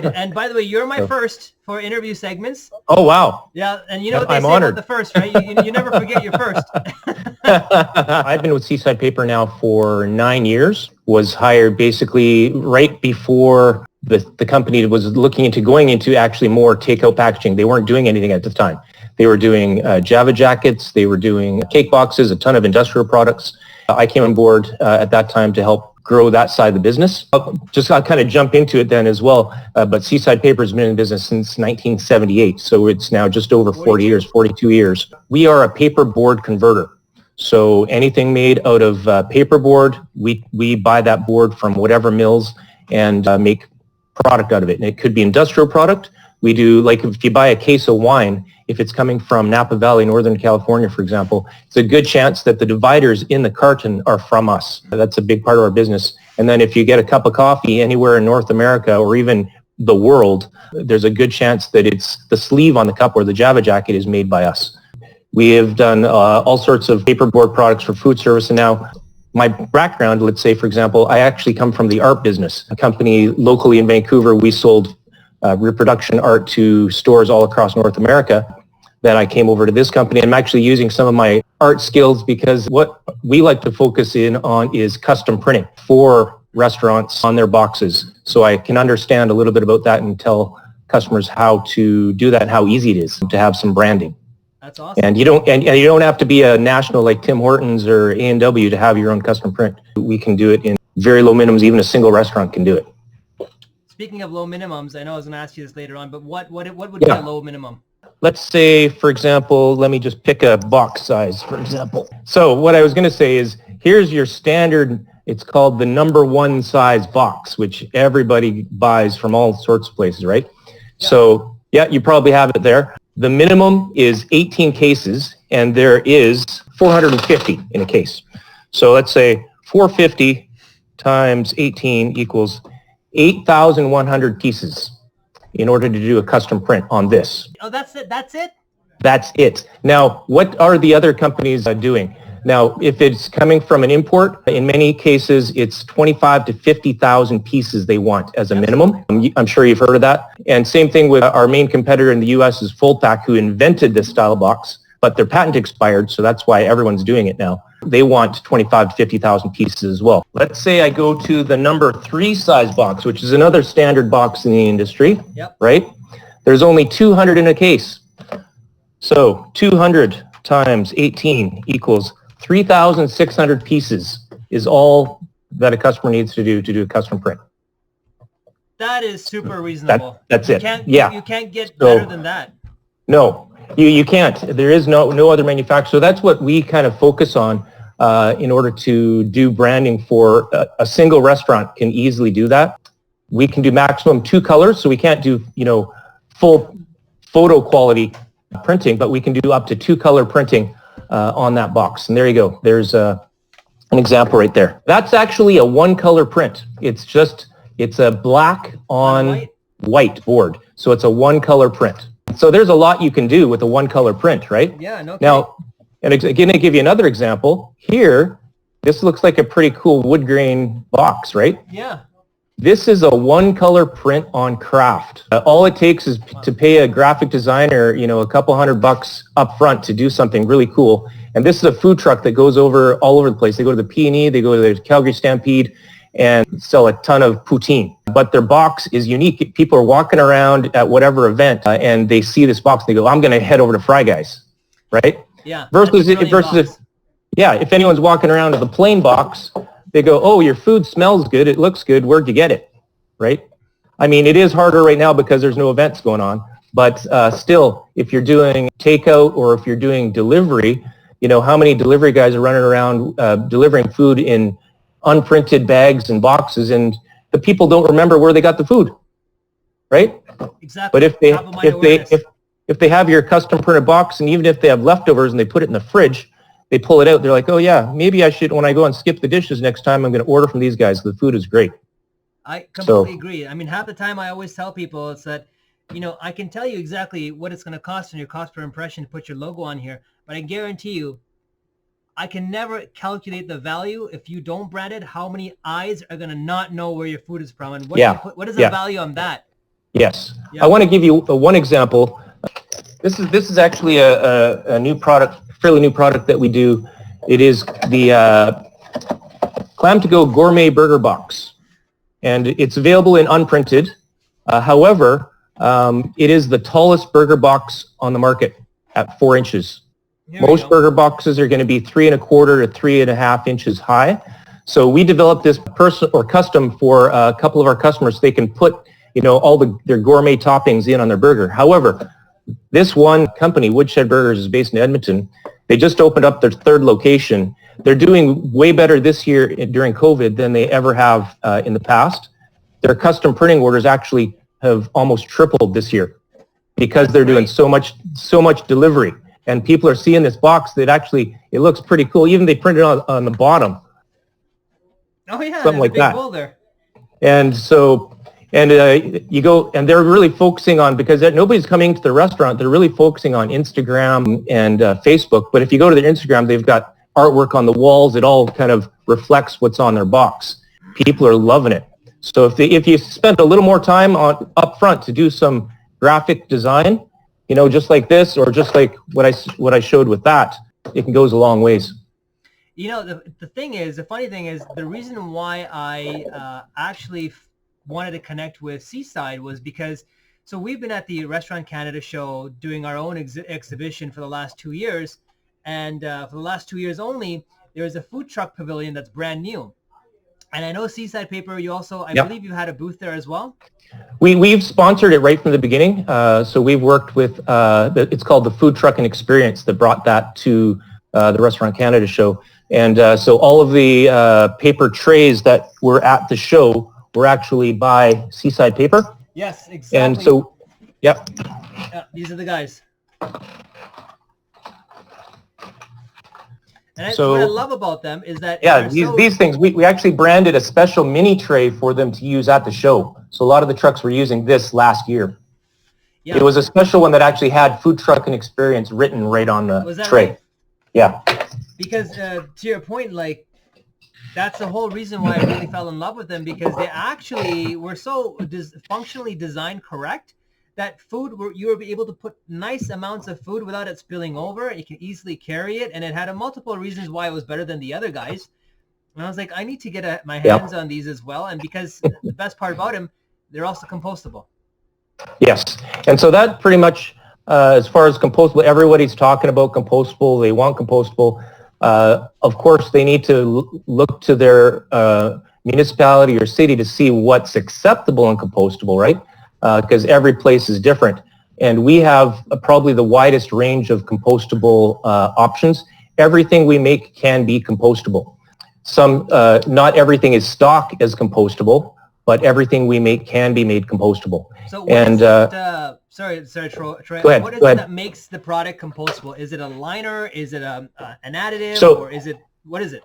And by the way, you're my first for interview segments. Oh, wow. Yeah, and you know what they I'm say honored. about the first, right? You never forget your first. I've been with Seaside Paper now for 9 years. Was hired basically right before the company was looking into going into actually more takeout packaging. They weren't doing anything at the time. They were doing Java jackets. They were doing cake boxes, a ton of industrial products. I came on board at that time to help grow that side of the business. I'll kind of jump into it then as well. But Seaside Paper has been in business since 1978. So it's now just over 40 years, 42 years. We are a paper board converter. So anything made out of paperboard, we buy that board from whatever mills and make product out of it. And it could be industrial product. We do, like if you buy a case of wine, if it's coming from Napa Valley, Northern California, for example, it's a good chance that the dividers in the carton are from us. That's a big part of our business. And then if you get a cup of coffee anywhere in North America or even the world, there's a good chance that it's the sleeve on the cup or the Java jacket is made by us. We have done all sorts of paperboard products for food service, and now my background, let's say, for example, I actually come from the art business. A company locally in Vancouver, we sold reproduction art to stores all across North America. Then I came over to this company. I'm actually using some of my art skills because what we like to focus in on is custom printing for restaurants on their boxes. So I can understand a little bit about that and tell customers how to do that and how easy it is to have some branding. That's awesome. And you don't have to be a national like Tim Hortons or A&W to have your own custom print. We can do it in very low minimums. Even a single restaurant can do it. Speaking of low minimums, I know I was going to ask you this later on, but what would be a low minimum? Let's say, for example, let me just pick a box size, for example. So what I was going to say is, here's your standard, it's called the number one size box, which everybody buys from all sorts of places, right? Yeah. So, yeah, you probably have it there. The minimum is 18 cases, and there is 450 in a case. So let's say 450 times 18 equals 8,100 pieces in order to do a custom print on this. Oh, that's it? That's it? That's it. Now, what are the other companies doing? Now, if it's coming from an import, in many cases, it's 25 to 50,000 pieces they want as a minimum. I'm sure you've heard of that. And same thing with our main competitor in the U.S. is Foldpack, who invented this style box, but their patent expired, so that's why everyone's doing it now. They want 25 to 50,000 pieces as well. Let's say I go to the number 3 size box, which is another standard box in the industry, right? There's only 200 in a case. So 200 times 18 equals 3,600 pieces is all that a customer needs to do a custom print. That is super reasonable. That's it. You can't get better than that. No, you can't. There is no other manufacturer. So that's what we kind of focus on in order to do branding for a single restaurant can easily do that. We can do maximum 2 colors, so we can't do, full photo quality printing, but we can do up to 2 color printing on that box. And there you go. There's an example right there. That's actually a 1 color print. It's a black on white board. So it's a 1 color print. So there's a lot you can do with a 1 color print, right? Yeah, no. Now, and again, to give you another example, here, this looks like a pretty cool wood grain box, right? Yeah. This is a 1 color print on craft. All it takes is to pay a graphic designer, a couple $100 up front to do something really cool. And this is a food truck that goes all over the place. They go to the P&E, they go to the Calgary Stampede, and sell a ton of poutine. But their box is unique. People are walking around at whatever event, and they see this box, and they go, I'm going to head over to Fry Guys, right? Yeah. Versus if anyone's walking around with a plain box, they go, oh, your food smells good, it looks good, where'd you get it, right? I mean, it is harder right now because there's no events going on, but still, if you're doing takeout or if you're doing delivery, how many delivery guys are running around delivering food in unprinted bags and boxes, and the people don't remember where they got the food, right? Exactly. But if they have your custom printed box, and even if they have leftovers and they put it in the fridge, they pull it out, they're like, oh yeah, maybe I should, when I go and skip the dishes next time, I'm going to order from these guys. The food is great. I completely agree. I mean, half the time I always tell people it's that, I can tell you exactly what it's going to cost on your cost per impression to put your logo on here, but I guarantee you, I can never calculate the value if you don't brand it. How many eyes are going to not know where your food is from, and what is the value on that? Yes. Yeah. I want to give you one example. This is actually a new product, fairly new product that we do. It is the Clam to Go Gourmet Burger Box, and it's available in unprinted. However, it is the tallest burger box on the market at 4 inches. Most burger boxes are going to be 3 1/4 to 3.5 inches high. So we developed this custom for a couple of our customers. They can put, all their gourmet toppings in on their burger. However, this one company, Woodshed Burgers, is based in Edmonton. They just opened up their 3rd location. They're doing way better this year during COVID than they ever have in the past. Their custom printing orders actually have almost tripled this year because they're doing so much delivery. And people are seeing this box that actually, it looks pretty cool. Even they printed on the bottom. Oh yeah, something like that. Boulder. And so, you go, and they're really focusing on, because nobody's coming to the restaurant, they're really focusing on Instagram and Facebook. But if you go to their Instagram, they've got artwork on the walls. It all kind of reflects what's on their box. People are loving it. So if you spent a little more time up front to do some graphic design, just like this, or just like what I showed with that, it goes a long ways. The funny thing is, the reason why I actually wanted to connect with Seaside was because, so we've been at the Restaurant Canada show doing our own exhibition for the last 2 years. And for the last 2 years only, there is a food truck pavilion that's brand new. And I know Seaside Paper, you also, I believe you had a booth there as well? We've sponsored it right from the beginning. So we've worked with, it's called the Food Truck and Experience, that brought that to the Restaurant Canada show. And so all of the paper trays that were at the show were actually by Seaside Paper. Yes, exactly. And so, yep. These are the guys. And so, what I love about them is that... Yeah, these things, we actually branded a special mini tray for them to use at the show. So a lot of the trucks were using this last year. Yeah. It was a special one that actually had Food Truck and Experience written right on the tray. Right? Yeah. Because to your point, like, that's the whole reason why I really fell in love with them, because they actually were so functionally designed correct that you were able to put nice amounts of food without it spilling over. You can easily carry it, and it had multiple reasons why it was better than the other guys. And I was like, I need to get my hands on these as well. And because the best part about them, they're also compostable. Yes. And so that pretty much, as far as compostable, everybody's talking about compostable. They want compostable. Of course, they need to look to their municipality or city to see what's acceptable and compostable, right? Because every place is different. And we have probably the widest range of compostable options. Everything we make can be compostable. Not everything is stock as compostable, but everything we make can be made compostable. So sorry, Troy. Go ahead. What is it that makes the product compostable? Is it a liner? Is it an additive? Or what is it?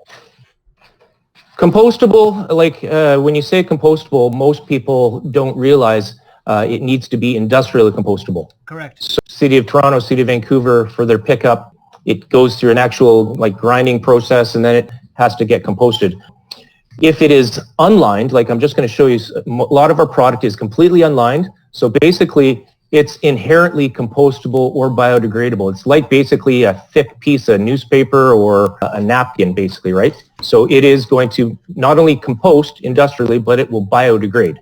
Compostable, like when you say compostable, most people don't realize it needs to be industrially compostable. Correct. So City of Toronto, City of Vancouver, for their pickup, it goes through an actual grinding process, and then it has to get composted. If it is unlined, like I'm just going to show you, a lot of our product is completely unlined. So basically, it's inherently compostable or biodegradable. It's like basically a thick piece of newspaper or a napkin, basically, right? So it is going to not only compost industrially, but it will biodegrade.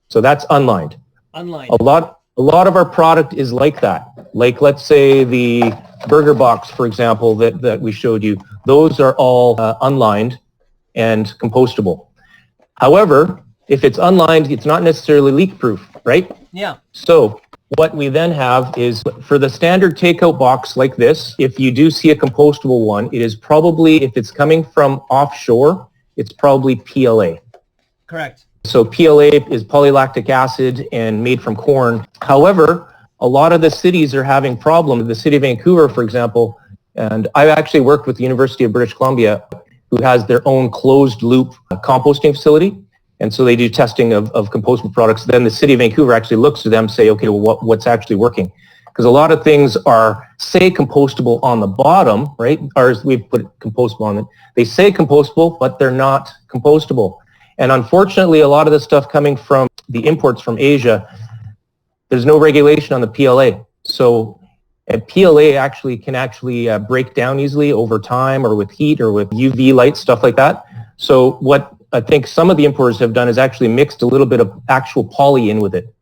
So that's unlined. Unlined. A lot of our product is like that. Like, let's say the burger box, for example, that we showed you. Those are all unlined and compostable. However, if it's unlined, it's not necessarily leak-proof, right? Yeah. So what we then have is, for the standard takeout box like this, if you do see a compostable one, it is probably, if it's coming from offshore, it's probably PLA. Correct. So PLA is polylactic acid and made from corn. However, a lot of the cities are having problems. The city of Vancouver, for example, and I've actually worked with the University of British Columbia, who has their own closed loop composting facility. And so they do testing of compostable products. Then the city of Vancouver actually looks to them and say, okay, well, what's actually working? Because a lot of things are, say, compostable on the bottom, right? Ours, we've put compostable on it. They say compostable, but they're not compostable. And unfortunately, a lot of the stuff coming from the imports from Asia, There's no regulation on the PLA. So a PLA actually can break down easily over time or with heat or with UV light, stuff like that. So what I think some of the importers have done is actually mixed a little bit of actual poly in with it.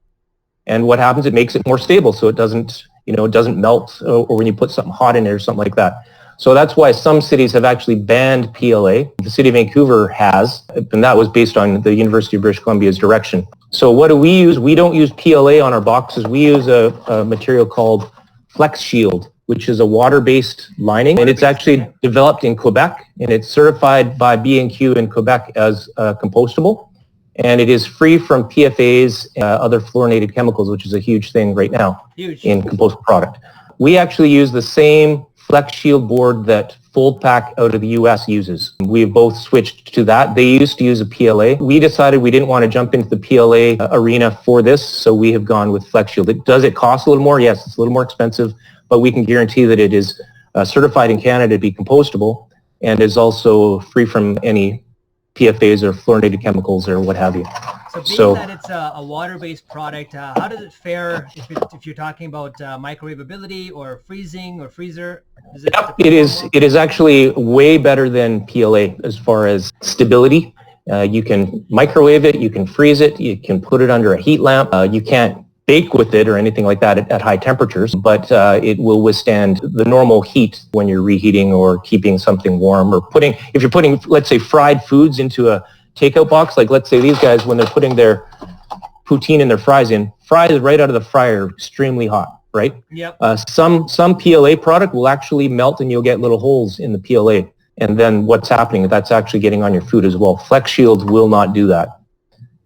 And what happens, it makes it more stable so it doesn't, it doesn't melt or when you put something hot in it or something like that. So that's why some cities have actually banned PLA. The city of Vancouver has, and that was based on the University of British Columbia's direction. So what do we use? We don't use PLA on our boxes. We use a material called Flex Shield, which is a water-based lining, and it's actually developed in Quebec, and it's certified by B&Q in Quebec as compostable, and it is free from PFAs, other fluorinated chemicals, which is a huge thing right now in compostable product. We actually use the same Flex Shield board that Foldpack out of the US uses. We've both switched to that. They used to use a PLA. We decided we didn't want to jump into the PLA arena for this, so we have gone with Flex Shield. Does it cost a little more? Yes, it's a little more expensive, but we can guarantee that it is certified in Canada to be compostable and is also free from any PFAs or fluorinated chemicals or what have you. So being that it's a water-based product, how does it fare if you're talking about microwavability or freezing or freezer? It is actually way better than PLA as far as stability. You can microwave it, you can freeze it, you can put it under a heat lamp. You can't bake with it or anything like that at high temperatures, but it will withstand the normal heat when you're reheating or keeping something warm or if you're putting, let's say, fried foods into a takeout box, like let's say these guys, when they're putting their poutine and their fries in, fries right out of the fryer, extremely hot, right? Yep. Some PLA product will actually melt and you'll get little holes in the PLA. And then what's happening, that's actually getting on your food as well. Flex Shield will not do that.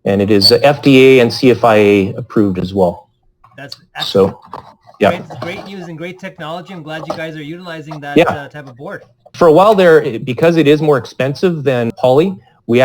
And it is FDA and CFIA approved as well. That's excellent. So, yeah. Great news and great technology. I'm glad you guys are utilizing that type of board. For a while there, because it is more expensive than poly, we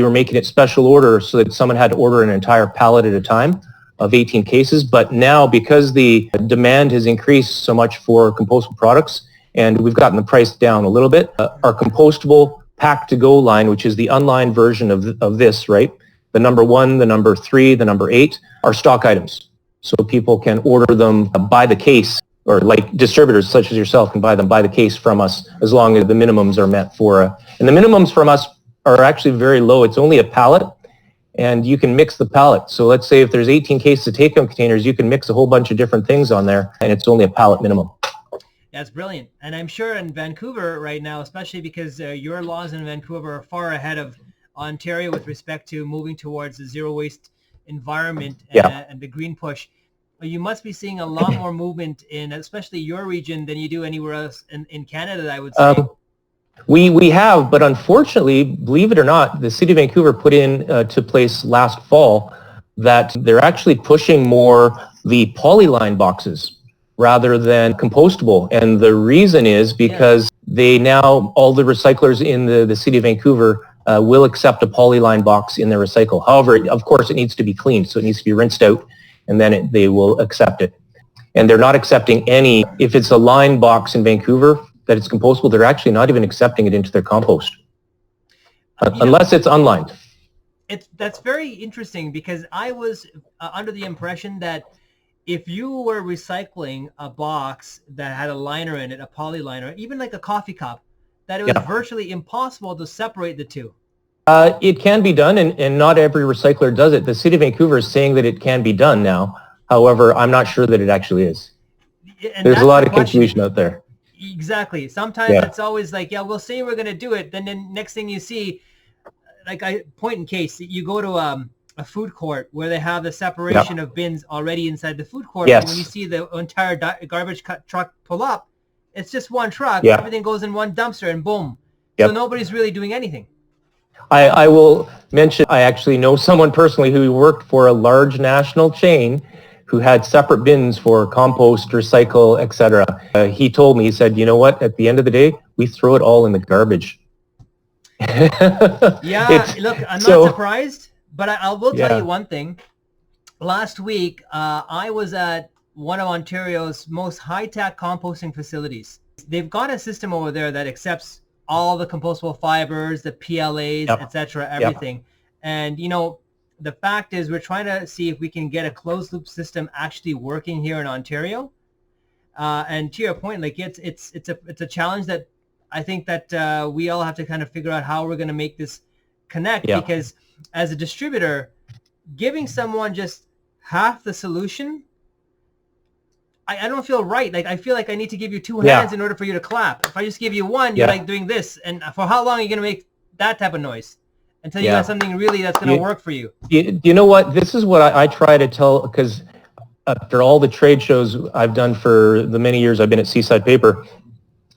were making it special order so that someone had to order an entire pallet at a time of 18 cases. But now, because the demand has increased so much for compostable products, and we've gotten the price down a little bit, our compostable pack-to-go line, which is the unlined version of this, right? The number 1, the number 3, the number 8 are stock items. So people can order them by the case, or like distributors such as yourself can buy them by the case from us, as long as the minimums are met for, and the minimums from us are actually very low. It's only a pallet, and you can mix the pallet. So let's say if there's 18 cases of take-home containers, you can mix a whole bunch of different things on there, and it's only a pallet minimum. That's brilliant. And I'm sure in Vancouver right now, especially because your laws in Vancouver are far ahead of Ontario with respect to moving towards a zero-waste environment and the green push, you must be seeing a lot more movement in especially your region than you do anywhere else in Canada, I would say. We have, but unfortunately, believe it or not, the City of Vancouver put to place last fall that they're actually pushing more the polyline boxes rather than compostable. And the reason is because they now, all the recyclers in the City of Vancouver will accept a polyline box in their recycle. However, of course, it needs to be cleaned, so it needs to be rinsed out, and then they will accept it. And they're not accepting any, if it's a line box in Vancouver, that it's compostable, they're actually not even accepting it into their compost, unless it's unlined. That's very interesting, because I was under the impression that if you were recycling a box that had a liner in it, a poly liner, even like a coffee cup, that it was virtually impossible to separate the two. It can be done, and not every recycler does it. The City of Vancouver is saying that it can be done now. However, I'm not sure that it actually is. And there's a lot of confusion out there. Exactly. Sometimes it's always like, we'll say we're going to do it. Then next thing you see, like point in case, you go to a food court where they have the separation of bins already inside the food court. And when you see the entire garbage truck pull up, it's just one truck. Everything goes in one dumpster and boom. So nobody's really doing anything. I will mention, I actually know someone personally who worked for a large national chain who had separate bins for compost, recycle, etc. He told me, he said, you know what, at the end of the day, we throw it all in the garbage. Look, I'm not surprised, but I will tell you one thing. Last week, I was at one of Ontario's most high-tech composting facilities. They've got a system over there that accepts all the compostable fibers, the PLAs, etc., everything. And, The fact is we're trying to see if we can get a closed loop system actually working here in Ontario. And to your point, like it's a challenge that I think that we all have to kind of figure out how we're going to make this connect, because as a distributor, giving someone just half the solution, I don't feel right. Like I feel like I need to give you two hands in order for you to clap. If I just give you one, you're like doing this. And for how long are you going to make that type of noise? Until you have something really that's going to work for you. You know what? This is what I try to tell, because after all the trade shows I've done for the many years I've been at Seaside Paper,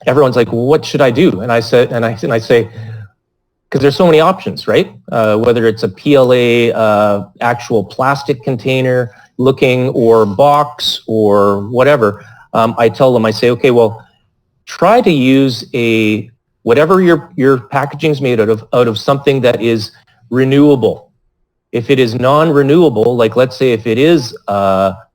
everyone's like, well, what should I do? And I say, because there's so many options, right? Whether it's a PLA, actual plastic container looking, or box, or whatever, I tell them, I say, okay, well, try to use whatever your packaging is made out of something that is renewable. If it is non-renewable, like let's say if it is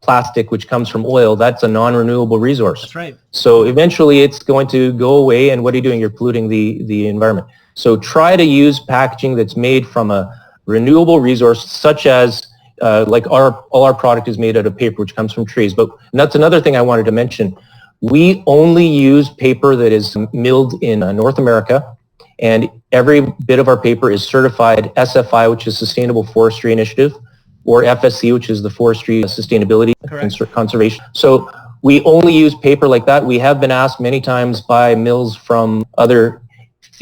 plastic which comes from oil, that's a non-renewable resource. That's right. So eventually it's going to go away, and what are you doing? You're polluting the environment. So try to use packaging that's made from a renewable resource, such as like all our product is made out of paper which comes from trees. But that's another thing I wanted to mention. We only use paper that is milled in North America, and every bit of our paper is certified SFI, which is Sustainable Forestry Initiative, or FSC, which is the Forestry Sustainability Conservation. So we only use paper like that. We have been asked many times by mills from other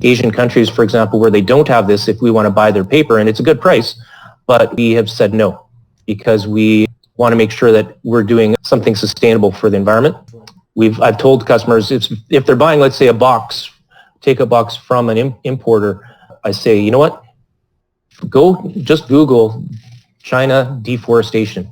Asian countries, for example, where they don't have this, if we want to buy their paper, and it's a good price, but we have said no, because we want to make sure that we're doing something sustainable for the environment. I've told customers, if they're buying, let's say, a box, take a box from an importer, I say, you know what, just Google China deforestation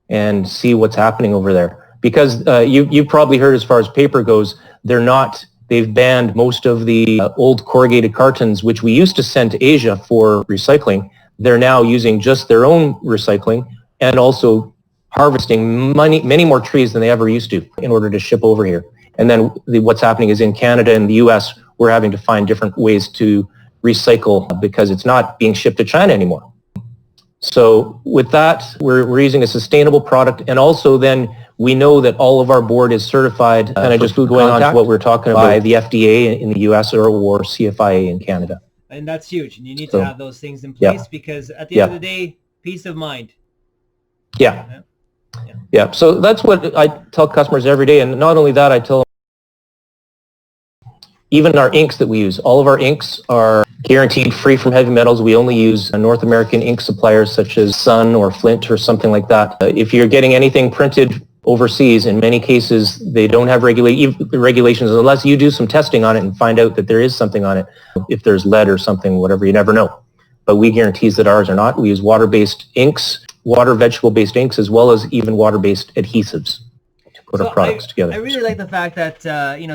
and see what's happening over there. Because you've probably heard, as far as paper goes, they've banned most of the old corrugated cartons, which we used to send to Asia for recycling. They're now using just their own recycling, and also harvesting many more trees than they ever used to in order to ship over here. And then what's happening is in Canada and the US, we're having to find different ways to recycle, because it's not being shipped to China anymore. So with that, we're using a sustainable product, and also then we know that all of our board is certified, and I just going on to what we're talking about, by the FDA in the US or CFIA in Canada. And that's huge. And you need to have those things in place, because at the end of the day, peace of mind. Yeah. So that's what I tell customers every day. And not only that, I tell them, even our inks that we use, all of our inks are guaranteed free from heavy metals. We only use North American ink suppliers such as Sun or Flint or something like that. If you're getting anything printed overseas, in many cases, they don't have regulations unless you do some testing on it and find out that there is something on it. If there's lead or something, whatever, you never know. But we guarantee that ours are not. We use water-based inks, vegetable-based inks, as well as even water-based adhesives to put our products together. I really like the fact that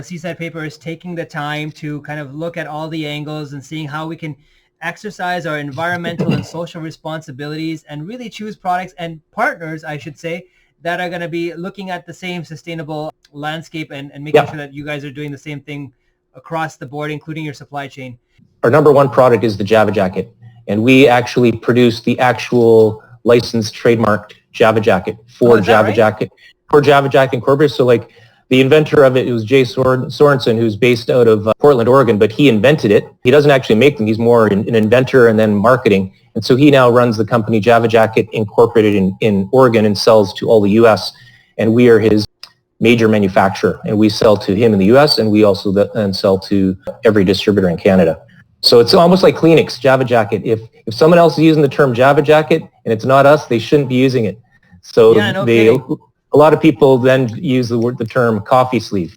Seaside Paper is taking the time to kind of look at all the angles and seeing how we can exercise our environmental and social responsibilities, and really choose products and partners, I should say, that are going to be looking at the same sustainable landscape and making sure that you guys are doing the same thing across the board, including your supply chain. Our number one product is the Java Jacket, and we actually produce the actual licensed trademarked Java Jacket for Java Jacket Incorporated. So like the inventor of it was Jay Sorensen, who's based out of Portland, Oregon, but he invented it. He doesn't actually make them. He's more an inventor and then marketing. And so he now runs the company Java Jacket Incorporated in Oregon and sells to all the U.S. And we are his major manufacturer. And we sell to him in the U.S. and we also then sell to every distributor in Canada. So it's almost like Kleenex, Java Jacket. If someone else is using the term Java Jacket and it's not us, they shouldn't be using it. So a lot of people then use the term coffee sleeve.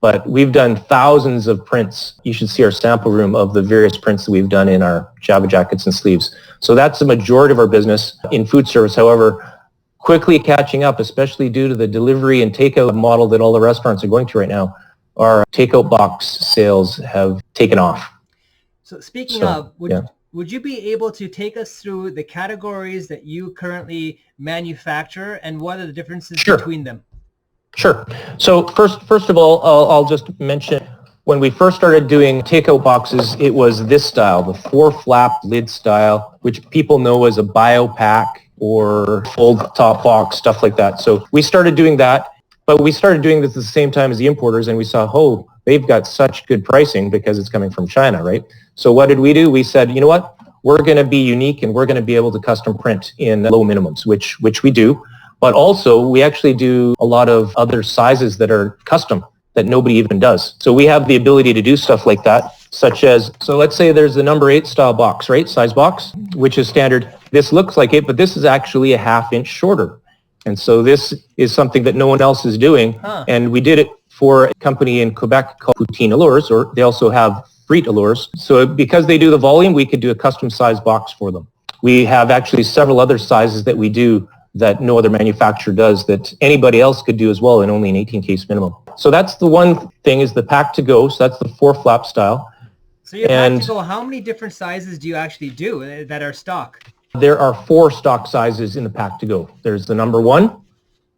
But we've done thousands of prints. You should see our sample room of the various prints that we've done in our Java Jackets and sleeves. So that's the majority of our business in food service. However, quickly catching up, especially due to the delivery and takeout model that all the restaurants are going to right now, our takeout box sales have taken off. So speaking of, would you be able to take us through the categories that you currently manufacture and what are the differences between them? Sure. So first of all, I'll just mention, when we first started doing takeout boxes, it was this style, the 4-flap lid style, which people know as a biopack or full top box, stuff like that. So we started doing that, but we started doing this at the same time as the importers, and we saw, oh, they've got such good pricing because it's coming from China, right? So what did we do? We said, you know what? We're going to be unique, and we're going to be able to custom print in low minimums, which we do. But also, we actually do a lot of other sizes that are custom that nobody even does. So we have the ability to do stuff like that, such as, so let's say there's the number 8 style box, right? Size box, which is standard. This looks like it, but this is actually a 1/2 inch shorter. And so this is something that no one else is doing. And we did it for a company in Quebec called Poutine Allures, or they also have Frite Allures. So because they do the volume, we could do a custom size box for them. We have actually several other sizes that we do that no other manufacturer does that anybody else could do as well in only an 18 case minimum. So that's the one thing, is the pack to go. So that's the 4 flap style. So your pack to go, how many different sizes do you actually do that are stock? There are 4 stock sizes in the pack to go. There's the number 1,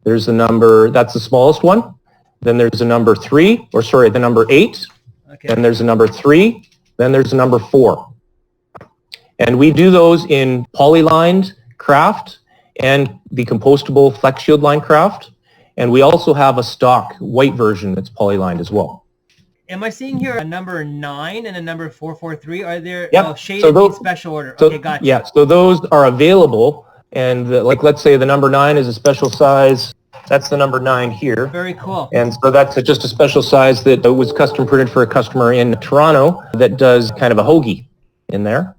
there's the number, that's the smallest one. Then there's a number 3, or sorry, the number 8. Okay. Then there's a number 3. Then there's a number 4. And we do those in polylined kraft and the compostable Flex Shield line kraft. And we also have a stock white version that's polylined as well. Am I seeing here a number 9 and a number 443? Are there shaded so those, special order? So, okay, gotcha. Yeah, so those are available. And like, let's say the number 9 is a special size. That's the number 9 here. Very cool. And so that's just a special size that was custom printed for a customer in Toronto that does kind of a hoagie in there.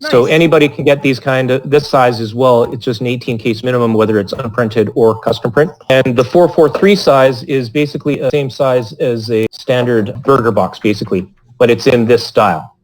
Nice. So anybody can get these this size as well. It's just an 18 case minimum, whether it's unprinted or custom print. And the 443 size is basically the same size as a standard burger box, basically, but it's in this style.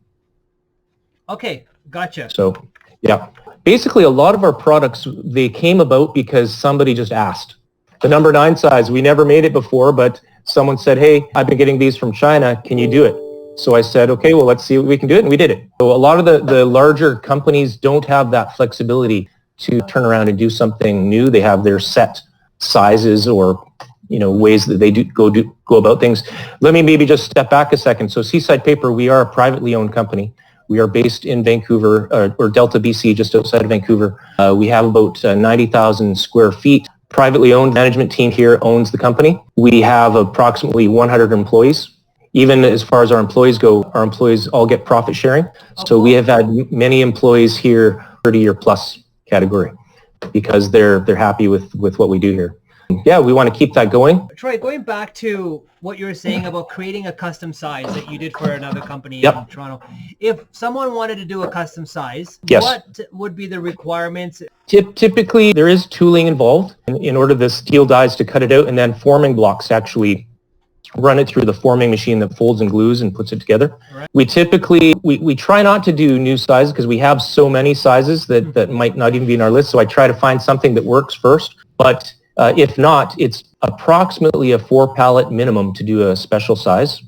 Okay, gotcha. So, yeah. Basically, a lot of our products, they came about because somebody just asked. The number 9 size, we never made it before, but someone said, hey, I've been getting these from China. Can you do it? So I said, okay, well, let's see what we can do it. And we did it. So a lot of the larger companies don't have that flexibility to turn around and do something new. They have their set sizes or, ways that they go about things. Let me maybe just step back a second. So Seaside Paper, we are a privately owned company. We are based in Vancouver, or Delta, BC, just outside of Vancouver. We have about 90,000 square feet. Privately owned management team here owns the company. We have approximately 100 employees. Even as far as our employees go, our employees all get profit sharing. So we have had many employees here 30-year plus category because they're happy with what we do here. Yeah, we want to keep that going. Troy, going back to what you were saying about creating a custom size that you did for another company in Toronto. If someone wanted to do a custom size, what would be the requirements? Typically, there is tooling involved in order the steel dies to cut it out, and then forming blocks actually run it through the forming machine that folds and glues and puts it together. Right. We typically, we try not to do new sizes because we have so many sizes that might not even be in our list. So I try to find something that works first. But if not, it's approximately a 4 pallet minimum to do a special size.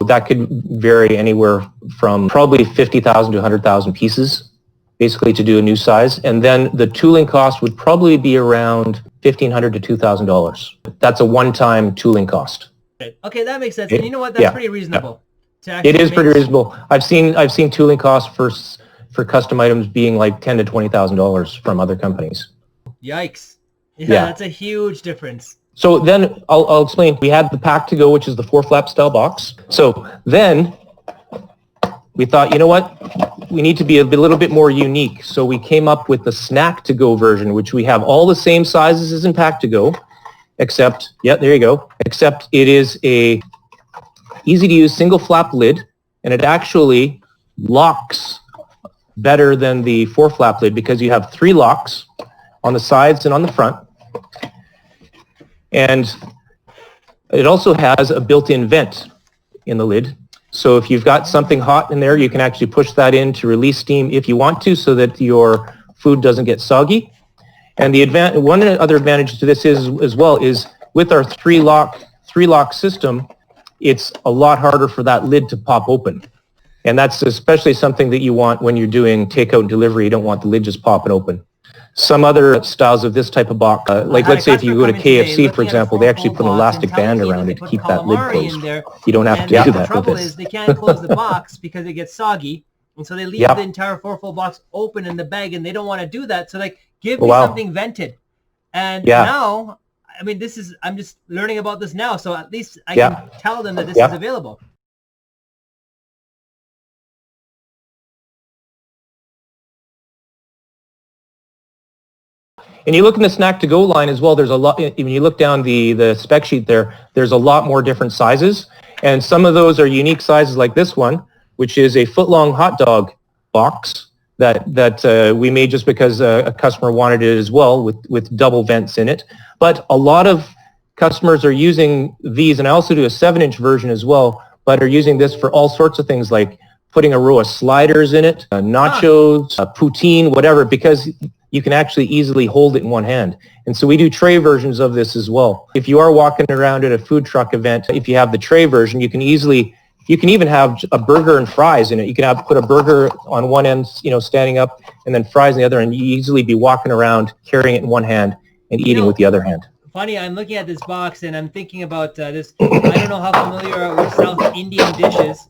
That could vary anywhere from probably 50,000 to 100,000 pieces, basically, to do a new size. And then the tooling cost would probably be around $1,500 to $2,000. That's a one-time tooling cost. Okay, that makes sense. And you know what? That's pretty reasonable. It is pretty reasonable. I've seen tooling costs for custom items being like $10,000 to $20,000 from other companies. Yikes! Yeah, that's a huge difference. So then I'll explain. We had the pack to go, which is the 4 flap style box. So then we thought, you know what? We need to be a little bit more unique. So we came up with the snack to go version, which we have all the same sizes as in pack to go. Except, there you go. Except it is a easy to use single flap lid, and it actually locks better than the 4 flap lid because you have 3 locks on the sides and on the front. And it also has a built-in vent in the lid. So if you've got something hot in there, you can actually push that in to release steam if you want to, so that your food doesn't get soggy. And one other advantage to this is with our three lock system, it's a lot harder for that lid to pop open. And that's especially something that you want when you're doing takeout and delivery. You don't want the lid just popping open. Some other styles of this type of box, like let's say if you go to KFC, for example, they actually put an elastic band around it to keep that lid closed. You don't have to do that with this. The trouble is they can't close the box because it gets soggy And so they leave the entire 4-fold box open in the bag, and they don't want to do that. So like, give me something vented. And now, I mean, I'm just learning about this now. So at least I can tell them that this is available. And you look in the snack to go line as well, there's a lot, when you look down the spec sheet there's a lot more different sizes. And some of those are unique sizes like this one, which is a foot-long hot dog box that we made just because a customer wanted it as well, with double vents in it. But a lot of customers are using these, and I also do a 7-inch version as well, but are using this for all sorts of things like putting a row of sliders in it, nachos, poutine, whatever, because you can actually easily hold it in one hand. And so we do tray versions of this as well. If you are walking around at a food truck event, if you have the tray version, you can even have a burger and fries in it. You can put a burger on one end, standing up, and then fries on the other, and you easily be walking around carrying it in one hand and eating with the other hand. Funny, I'm looking at this box and I'm thinking about this. I don't know how familiar you are with South Indian dishes.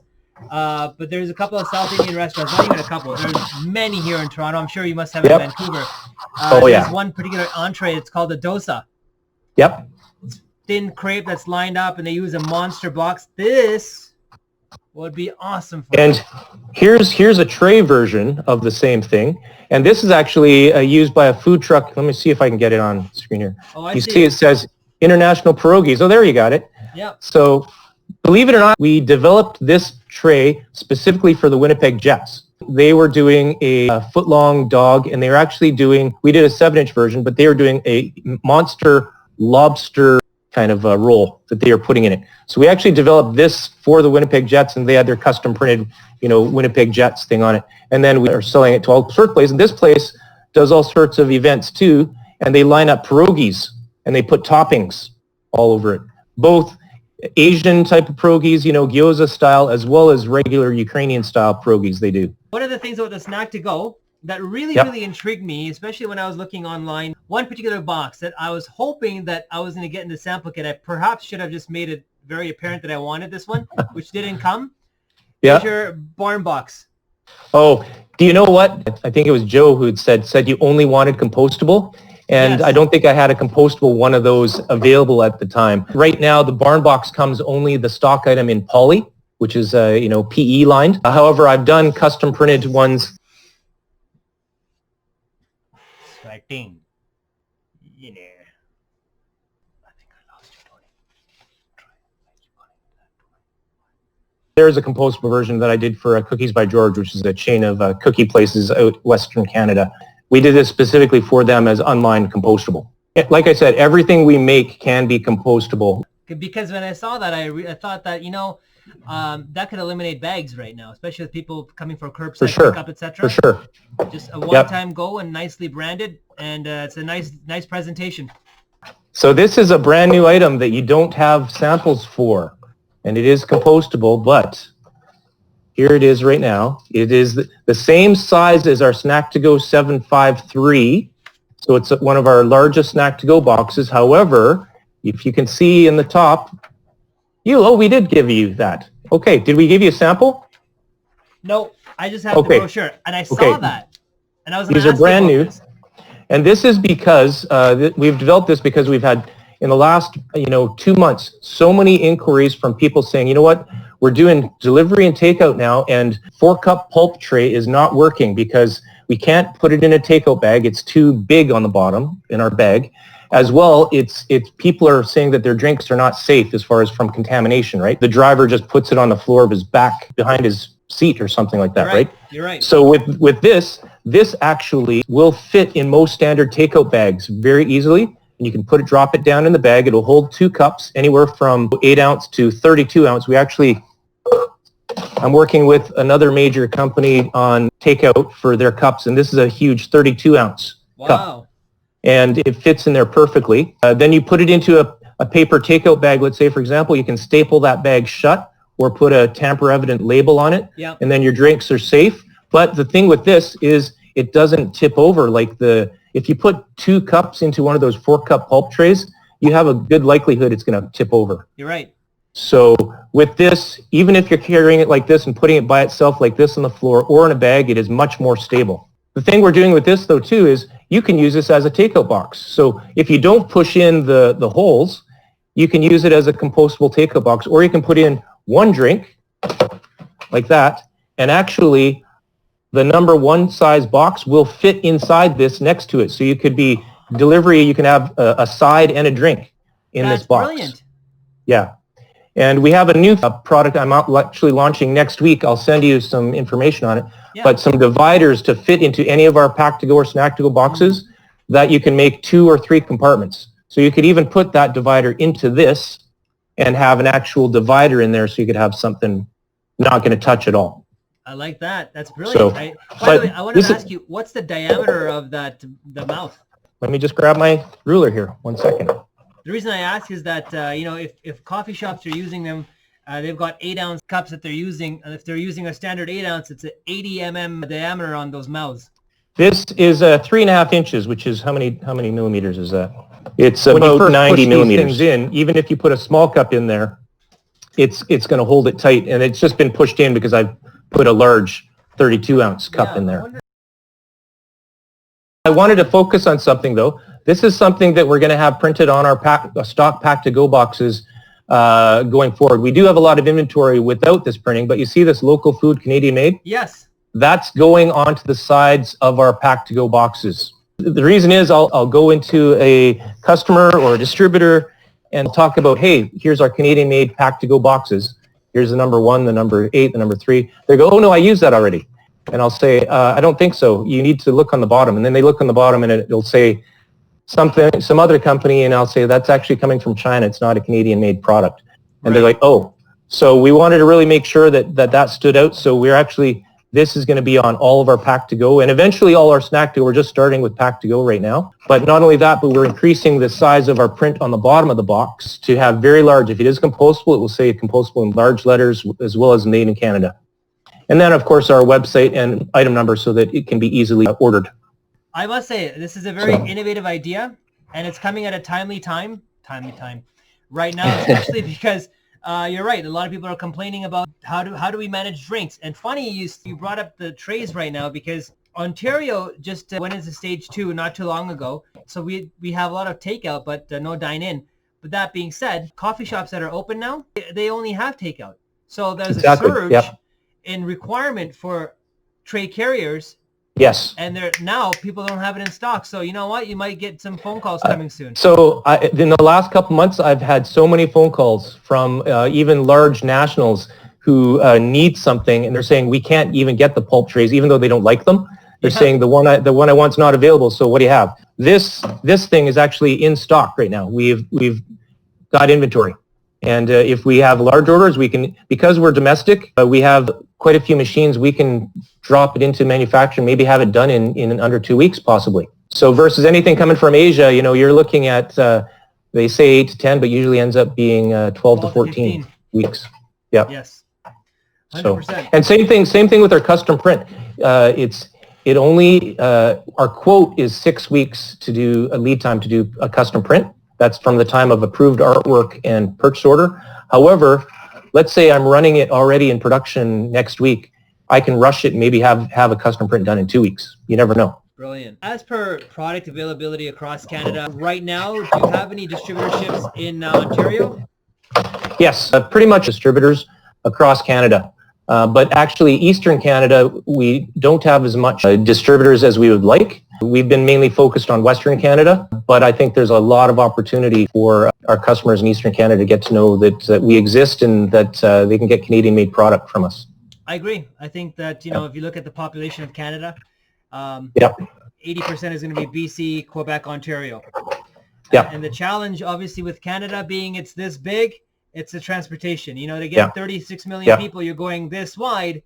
But there's a couple of South Indian restaurants, not even a couple. There's many here in Toronto. I'm sure you must have in Vancouver. There's one particular entree. It's called a dosa. Yep. It's thin crepe that's lined up, and they use a monster box. This would be awesome for And here's a tray version of the same thing. And this is actually used by a food truck. Let me see if I can get it on screen here. Oh, I you see it says International Pierogies. Oh, there you got it. Yeah. So believe it or not, we developed this tray specifically for the Winnipeg Jets. They were doing a foot-long dog, and they were actually we did a 7-inch version, but they were doing a monster lobster kind of roll that they were putting in it. So we actually developed this for the Winnipeg Jets, and they had their custom printed, Winnipeg Jets thing on it. And then we are selling it to all sorts of places. And this place does all sorts of events too, and they line up pierogies, and they put toppings all over it. Both Asian type of pierogies, gyoza style, as well as regular Ukrainian style pierogies they do. One of the things about the snack to go that really intrigued me, especially when I was looking online, one particular box that I was hoping that I was going to get in the sample kit. I perhaps should have just made it very apparent that I wanted this one, which didn't come. Here's your barn box. Oh, do you know what? I think it was Joe who had said you only wanted compostable. And I don't think I had a compostable one of those available at the time. Right now, the barn box comes only the stock item in poly, which is, PE lined. However, I've done custom printed ones. Sweating. You know. I think I lost you, Tony. There's a compostable version that I did for Cookies by George, which is a chain of cookie places out Western Canada. We did this specifically for them as unlined compostable. Like I said, everything we make can be compostable. Because when I saw that, I thought that, that could eliminate bags right now, especially with people coming for curbside pickup, etc. For sure. Just a one-time go and nicely branded, and it's a nice presentation. So this is a brand new item that you don't have samples for, and it is compostable, but here it is right now. It is the same size as our Snack to Go 753. So it's one of our largest Snack to Go boxes. However, if you can see in the top, we did give you that. Okay, did we give you a sample? No, I just have the brochure, and I saw that. And I was These are brand new. And this is because we've developed this because we've had, in the last 2 months, so many inquiries from people saying, you know what, we're doing delivery and takeout now, and 4-cup pulp tray is not working because we can't put it in a takeout bag. It's too big on the bottom in our bag. As well, it's people are saying that their drinks are not safe as far as from contamination, right? The driver just puts it on the floor of his back behind his seat or something like that, right? You're right. So with this actually will fit in most standard takeout bags very easily. And you can drop it down in the bag. It'll hold 2 cups, anywhere from 8 ounce to 32 ounce. I'm working with another major company on takeout for their cups, and this is a huge 32 ounce cup. And it fits in there perfectly. Then you put it into a paper takeout bag. Let's say, for example, you can staple that bag shut or put a tamper-evident label on it, and then your drinks are safe. But the thing with this is it doesn't tip over like if you put 2 cups into one of those 4-cup pulp trays, you have a good likelihood it's going to tip over. You're right. So with this, even if you're carrying it like this and putting it by itself like this on the floor or in a bag, it is much more stable. The thing we're doing with this though too is you can use this as a takeout box. So if you don't push in the holes, you can use it as a compostable takeout box, or you can put in one drink like that, and actually the number one size box will fit inside this next to it. So you could be delivery, you can have a side and a drink in this box. That's brilliant. Yeah. And we have a new product I'm actually launching next week. I'll send you some information on it. Yeah. But some dividers to fit into any of our pack-to-go or snack-to-go boxes that you can make 2 or 3 compartments. So you could even put that divider into this and have an actual divider in there so you could have something not going to touch at all. I like that. That's brilliant. So, by the way, I wanted to ask you, what's the diameter of the mouth? Let me just grab my ruler here. 1 second. The reason I ask is that, if coffee shops are using them, they've got 8-ounce cups that they're using. And if they're using a standard 8-ounce, it's an 80 mm diameter on those mouths. This is 3.5 inches, which is how many millimeters is that? It's about 90 millimeters. Even if you put a small cup in there, it's going to hold it tight. And it's just been pushed in because I've put a large 32-ounce cup in there. I wanted to focus on something, though. This is something that we're going to have printed on our stock pack-to-go boxes going forward. We do have a lot of inventory without this printing, but you see this local food, Canadian made? Yes. That's going onto the sides of our pack-to-go boxes. The reason is I'll go into a customer or a distributor and talk about, hey, here's our Canadian-made pack-to-go boxes. Here's the number 1, the number 8, the number 3. They go, oh, no, I use that already. And I'll say, I don't think so. You need to look on the bottom. And then they look on the bottom and it'll say some other company, and I'll say, that's actually coming from China. It's not a Canadian-made product. And They're like, oh. So we wanted to really make sure that stood out. So we're actually, this is going to be on all of our pack-to-go and eventually all our snack-to-go. We're just starting with pack-to-go right now. But not only that, but we're increasing the size of our print on the bottom of the box to have very large. If it is compostable, it will say compostable in large letters as well as made in Canada. And then, of course, our website and item number so that it can be easily ordered. I must say, this is a very innovative idea, and it's coming at a timely time right now, especially because you're right. A lot of people are complaining about how do we manage drinks. And funny, you brought up the trays right now because Ontario just went into stage 2 not too long ago. So we have a lot of takeout, but no dine-in. But that being said, coffee shops that are open now, they only have takeout. So there's a surge in requirement for tray carriers. Yes. And now people don't have it in stock. So you know what? You might get some phone calls coming soon. So in the last couple months, I've had so many phone calls from even large nationals who need something, and they're saying we can't even get the pulp trays, even though they don't like them. They're saying the one I want's not available. So what do you have? This thing is actually in stock right now. We've got inventory, and if we have large orders, we can, because we're domestic, we have quite a few machines. We can drop it into manufacturing, maybe have it done in under 2 weeks, possibly. So versus anything coming from Asia, you're looking at they say 8 to 10, but usually ends up being 12 to 14 weeks. Yeah. Yes. 100%. So, and same thing with our custom print. Our quote is 6 weeks to do a lead time to do a custom print. That's from the time of approved artwork and purchase order. However, let's say I'm running it already in production next week. I can rush it and maybe have a custom print done in 2 weeks. You never know. Brilliant. As per product availability across Canada, right now, do you have any distributorships in Ontario? Yes, pretty much distributors across Canada. But actually, Eastern Canada, we don't have as much distributors as we would like. We've been mainly focused on Western Canada, but I think there's a lot of opportunity for our customers in Eastern Canada to get to know that we exist and that they can get Canadian-made product from us. I agree. I think that, if you look at the population of Canada, 80% is going to be BC, Quebec, Ontario. Yeah. And the challenge, obviously, with Canada being it's this big, it's the transportation. To get 36 million people, you're going this wide.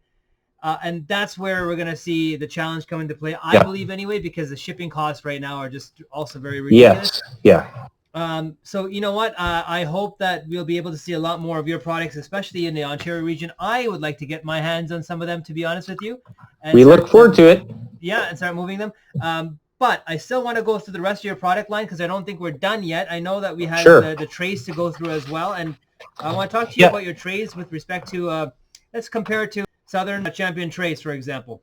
And that's where we're going to see the challenge come into play, I believe anyway, because the shipping costs right now are just also very ridiculous. Yes, yeah. So you know what? I hope that we'll be able to see a lot more of your products, especially in the Ontario region. I would like to get my hands on some of them, to be honest with you. And we look forward to it. Yeah, and start moving them. But I still want to go through the rest of your product line because I don't think we're done yet. I know that we have the trays to go through as well. And I want to talk to you about your trays with respect to, let's compare it to Southern Champion trays, for example.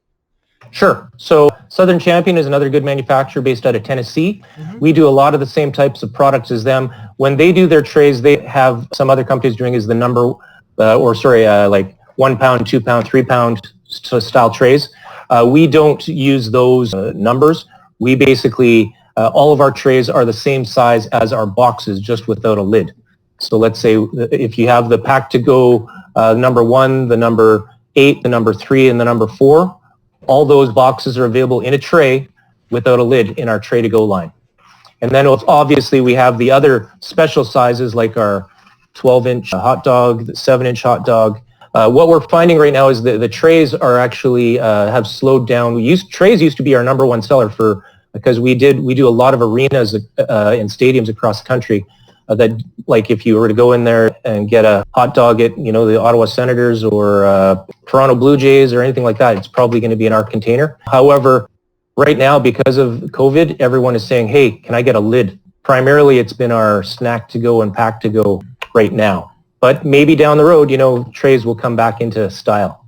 Sure. So Southern Champion is another good manufacturer based out of Tennessee. We do a lot of the same types of products as them. When they do their trays, they have some other companies doing is the number, like 1 pound, 2 pound, 3 pound style trays. We don't use those numbers. We basically, all of our trays are the same size as our boxes, just without a lid. So let's say if you have the pack to go number 1, the number 8, the number 3, and the number 4, all those boxes are available in a tray without a lid in our tray to go line. And then obviously we have the other special sizes like our 12-inch hot dog, the 7-inch hot dog. What we're finding right now is that the trays are actually have slowed down. Trays used to be our number one seller because we do a lot of arenas and stadiums across the country. That like if you were to go in there and get a hot dog at the Ottawa Senators or Toronto Blue Jays or anything like that, it's probably going to be in our container. However, right now because of COVID, everyone is saying, hey, can I get a lid? Primarily it's been our snack to go and pack to go right now. But maybe down the road, trays will come back into style.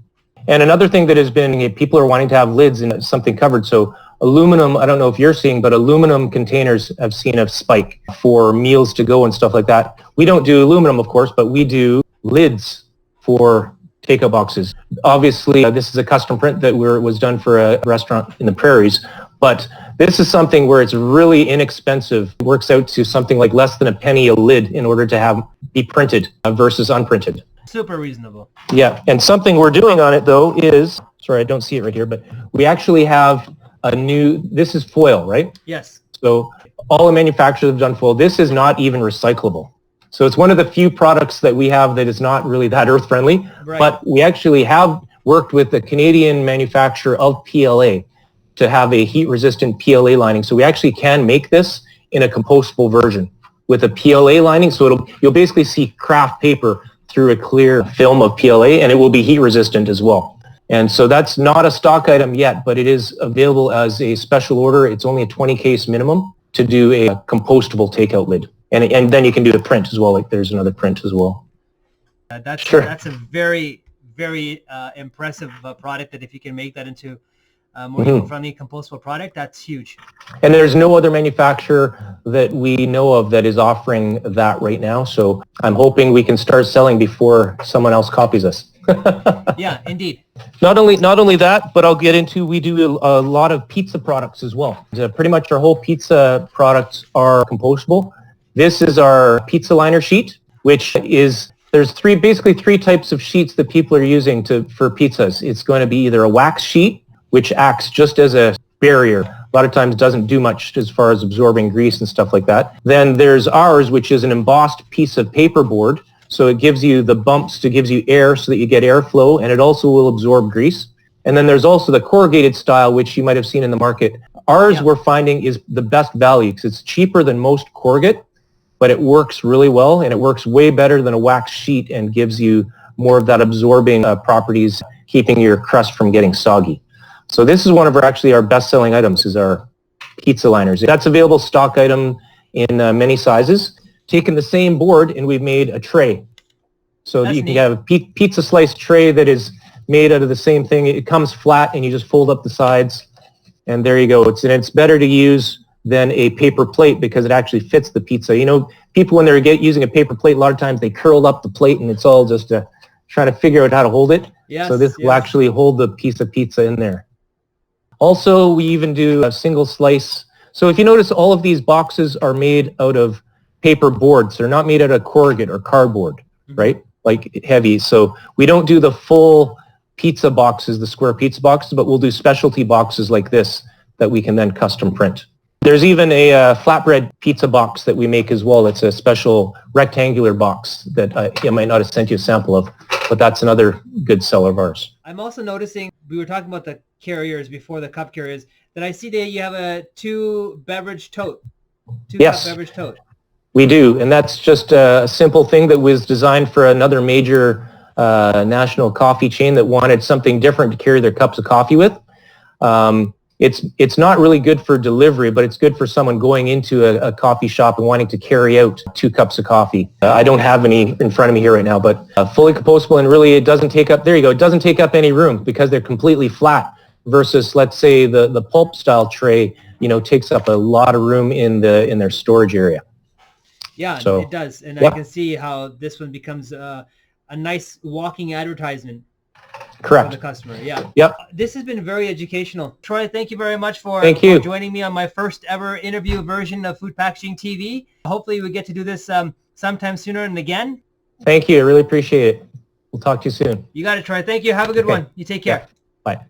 And another thing that has been, people are wanting to have lids and something covered. So aluminum, I don't know if you're seeing, but aluminum containers have seen a spike for meals to go and stuff like that. We don't do aluminum, of course, but we do lids for takeout boxes. Obviously, this is a custom print that was done for a restaurant in the prairies, but this is something where it's really inexpensive. It works out to something like less than a penny a lid in order to be printed versus unprinted. Super reasonable. Yeah, and something we're doing on it though is, sorry, I don't see it right here, but we actually have this is foil, right? Yes. So all the manufacturers have done foil. This is not even recyclable. So it's one of the few products that we have that is not really that earth friendly, right. But we actually have worked with the Canadian manufacturer of PLA to have a heat resistant PLA lining. So we actually can make this in a compostable version with a PLA lining. So you'll basically see craft paper through a clear film of PLA, and it will be heat resistant as well. And so that's not a stock item yet, but it is available as a special order. It's only a 20 case minimum to do a compostable takeout lid. And then you can do a print as well, like there's another print as well. That's a very, very impressive product that if you can make that into a more eco-friendly compostable product, that's huge. And there's no other manufacturer that we know of that is offering that right now. So I'm hoping we can start selling before someone else copies us. Yeah, indeed. Not only that, but we do a lot of pizza products as well. Pretty much our whole pizza products are compostable. This is our pizza liner sheet, which is, there's basically three types of sheets that people are using for pizzas. It's going to be either a wax sheet, which acts just as a barrier. A lot of times doesn't do much as far as absorbing grease and stuff like that. Then there's ours, which is an embossed piece of paperboard. So it gives you the bumps gives you air so that you get airflow, and it also will absorb grease. And then there's also the corrugated style, which you might have seen in the market. Ours, we're finding, is the best value because it's cheaper than most corrugate, but it works really well, and it works way better than a wax sheet and gives you more of that absorbing properties, keeping your crust from getting soggy. So this is one of our best-selling items is our pizza liners. That's available stock item in many sizes. Taken the same board and we've made a tray. So you can have a pizza slice tray that is made out of the same thing. It comes flat and you just fold up the sides and there you go. It's better to use than a paper plate because it actually fits the pizza. People when they're using a paper plate, a lot of times they curl up the plate and it's all just trying to figure out how to hold it. Yes, so this will actually hold the piece of pizza in there. Also, we even do a single slice. So if you notice, all of these boxes are made out of paper boards. They're not made out of corrugate or cardboard, right? Like heavy. So we don't do the full pizza boxes, the square pizza boxes, but we'll do specialty boxes like this that we can then custom print. There's even a flatbread pizza box that we make as well. It's a special rectangular box that I might not have sent you a sample of, but that's another good seller of ours. I'm also noticing, we were talking about the carriers before, the cup carriers, that I see that you have a two cup beverage tote. We do, and that's just a simple thing that was designed for another major national coffee chain that wanted something different to carry their cups of coffee with. it's not really good for delivery, but it's good for someone going into a coffee shop and wanting to carry out 2 cups of coffee. I don't have any in front of me here right now, but fully compostable, and really it doesn't take up, there you go, it doesn't take up any room because they're completely flat versus, let's say, the pulp style tray, takes up a lot of room in their storage area. Yeah, so, it does. And yeah. I can see how this one becomes a nice walking advertisement. Correct. For the customer, yeah. Yep. This has been very educational. Troy, thank you very much for joining me on my first ever interview version of Food Packaging TV. Hopefully we get to do this sometime sooner and again. Thank you. I really appreciate it. We'll talk to you soon. You got it, Troy. Thank you. Have a good one. You take care. Yeah. Bye.